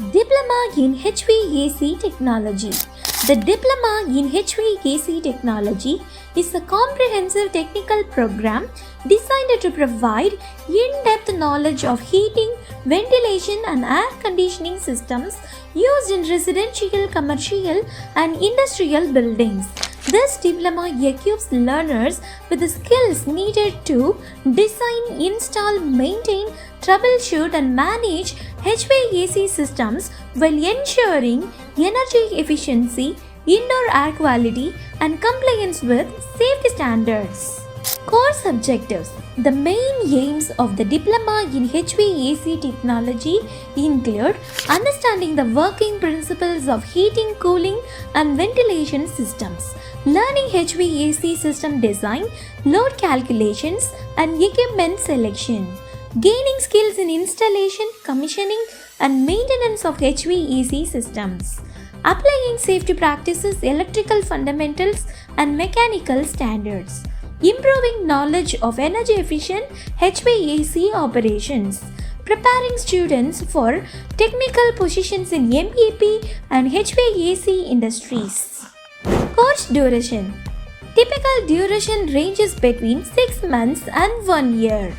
Diploma in HVAC Technology. The Diploma in HVAC Technology is a comprehensive technical program designed to provide in-depth knowledge of heating, ventilation and air conditioning systems used in residential, commercial and industrial buildings. This diploma equips learners with the skills needed to design, install, maintain, troubleshoot and manage HVAC systems while ensuring energy efficiency, indoor air quality and compliance with safety standards. Course objectives. The main aims of the Diploma in HVAC Technology include understanding the working principles of heating, cooling and ventilation systems, learning HVAC system design, load calculations and equipment selection, gaining skills in installation, commissioning and maintenance of HVAC systems, applying safety practices, electrical fundamentals and mechanical standards, improving knowledge of energy efficient HVAC operations, preparing students for technical positions in MEP and HVAC industries. Course duration. Typical duration ranges between 6 months and 1 year.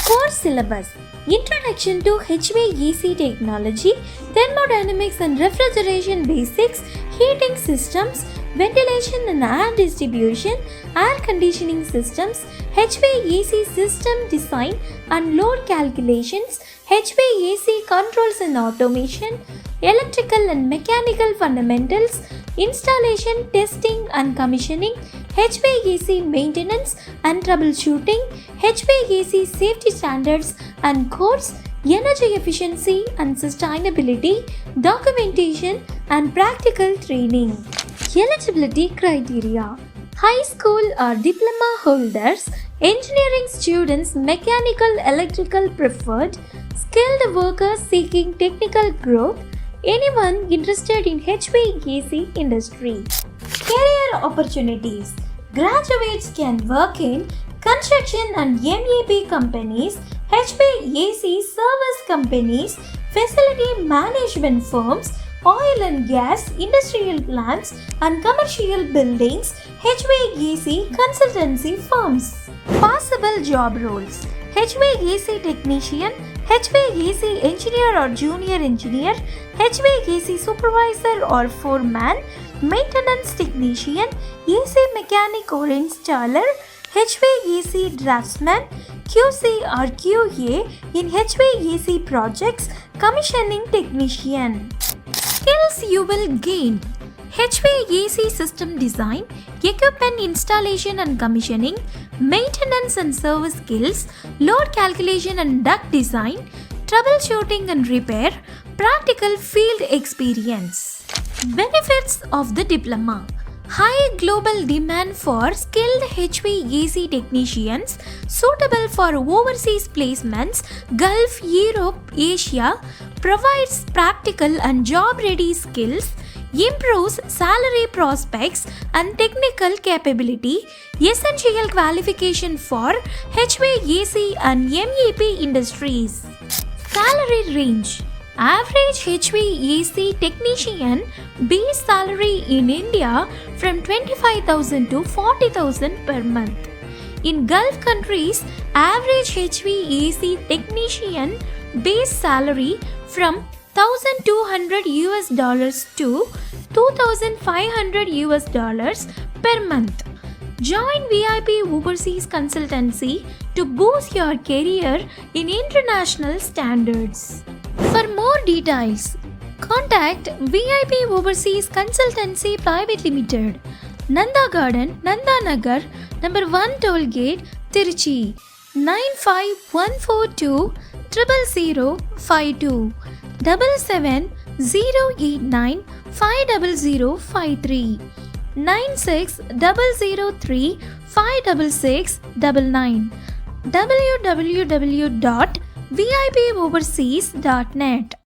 Course syllabus. Introduction to HVAC technology, thermodynamics and refrigeration basics, heating systems, ventilation and air distribution, air conditioning systems, HVAC system design and load calculations, HVAC controls and automation, electrical and mechanical fundamentals, installation, testing and commissioning, HVAC maintenance and troubleshooting, HVAC safety standards and codes, energy efficiency and sustainability, documentation and practical training. Eligibility criteria. High school or diploma holders, engineering students, mechanical, electrical preferred, skilled workers seeking technical growth, anyone interested in HVAC industry. Career opportunities. Graduates can work in construction and MEP companies, HVAC service companies, facility management firms, oil and gas, industrial plants and commercial buildings, HVAC consultancy firms. Possible job roles. HVAC technician, HVAC engineer or junior engineer, HVAC supervisor or foreman, maintenance technician, AC mechanic or installer, HVAC draftsman, QC or QA in HVAC projects, commissioning technician. Skills you will gain. HVAC system design, equipment installation and commissioning, maintenance and service skills, load calculation and duct design, troubleshooting and repair, practical field experience. Benefits of the diploma. High global demand for skilled HVAC technicians suitable for overseas placements, Gulf, Europe, Asia, provides practical and job-ready skills, improves salary prospects and technical capability, essential qualification for HVAC and MEP industries. Salary range. Average HVAC technician base salary in India from 25,000 to 40,000 per month. In Gulf countries, average HVAC technician base salary from $1,200 to $2,500 per month. Join VIP Overseas Consultancy to boost your career in international standards. For more details, contact VIP Overseas Consultancy Private Limited, Nanda Garden, Nanda Nagar, number 1 Tollgate, Tiruchi, 95142 00052, 77 089 50053, 96 003 56699, www.vipoverseas.net.